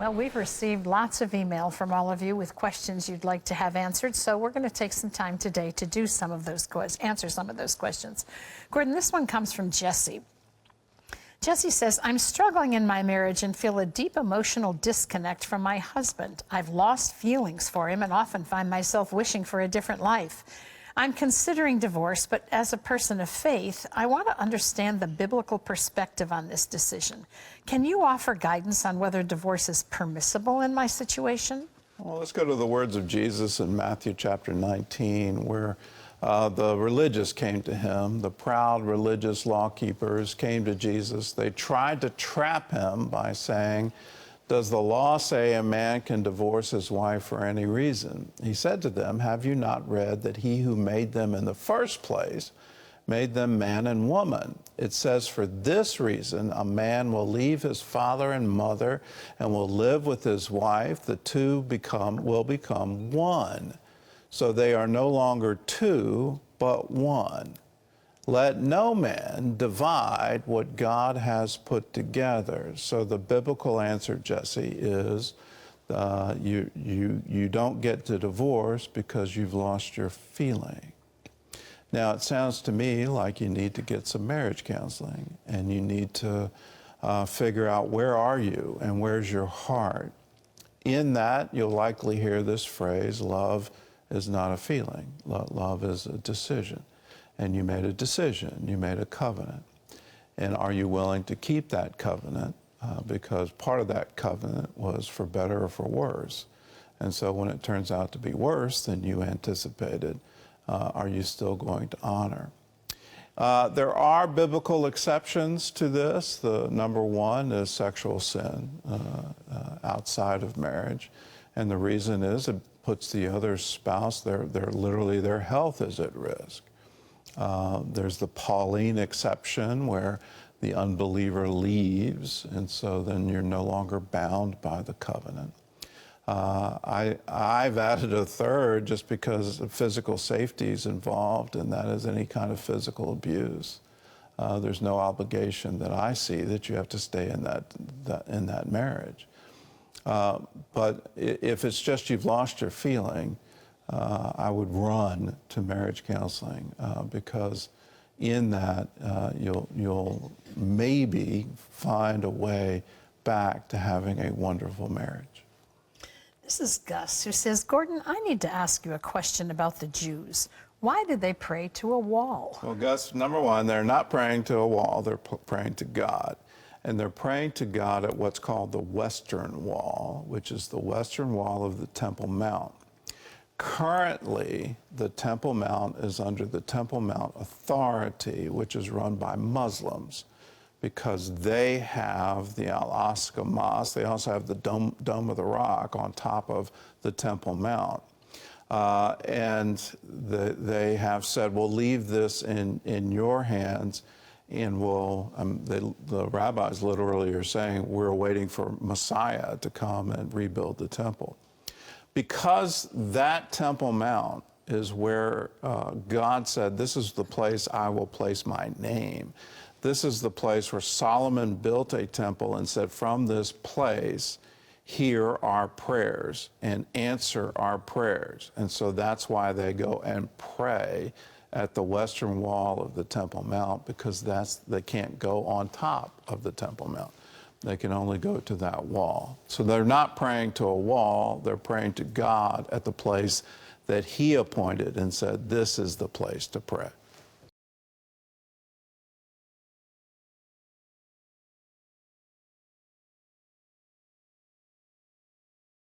Well, we've received lots of email from all of you with questions you'd like to have answered, so we're going to take some time today to do some of those answer some of those questions. Gordon, this one comes from Jesse. Jesse says, I'm struggling in my marriage and feel a deep emotional disconnect from my husband. I've lost feelings for him and often find myself wishing for a different life. I'm considering divorce, but as a person of faith, I want to understand the biblical perspective on this decision. Can you offer guidance on whether divorce is permissible in my situation? Well, let's go to the words of Jesus in Matthew chapter 19, where the religious came to him. The proud religious law keepers came to Jesus. They tried to trap him by saying, does the law say a man can divorce his wife for any reason? He said to them, have you not read that he who made them in the first place made them man and woman? It says, for this reason, a man will leave his father and mother and will live with his wife. The two will become one. So they are no longer two, but one. Let no man divide what God has put together. So the biblical answer, Jesse, is you don't get to divorce because you've lost your feeling. Now, it sounds to me like you need to get some marriage counseling, and you need to figure out where are you and where's your heart. In that, you'll likely hear this phrase, love is not a feeling. Love is a decision. And you made a decision, you made a covenant. And are you willing to keep that covenant? Because part of that covenant was for better or for worse. And so when it turns out to be worse than you anticipated, are you still going to honor? There are biblical exceptions to this. The number one is sexual sin outside of marriage. And the reason is it puts the other spouse, literally their health is at risk. There's the Pauline exception where the unbeliever leaves, and so then you're no longer bound by the covenant. I've added a third just because physical safety is involved, and that is any kind of physical abuse. There's no obligation that I see that you have to stay in that marriage. But if it's just you've lost your feeling, I would run to marriage counseling because in that you'll maybe find a way back to having a wonderful marriage. This is Gus, who says, Gordon, I need to ask you a question about the Jews. Why did they pray to a wall? Well, Gus, number one, they're not praying to a wall, they're praying to God. And they're praying to God at what's called the Western Wall, which is the western wall of the Temple Mount. Currently, the Temple Mount is under the Temple Mount Authority, which is run by Muslims, because they have the Al-Aqsa Mosque. They also have the Dome of the Rock on top of the Temple Mount. And they have said, we'll leave this in your hands, and the rabbis literally are saying, we're waiting for Messiah to come and rebuild the temple. Because that Temple Mount is where God said, this is the place I will place my name. This is the place where Solomon built a temple and said, from this place, hear our prayers and answer our prayers. And so that's why they go and pray at the western wall of the Temple Mount, because they can't go on top of the Temple Mount. They can only go to that wall. So they're not praying to a wall, they're praying to God at the place that He appointed and said, this is the place to pray.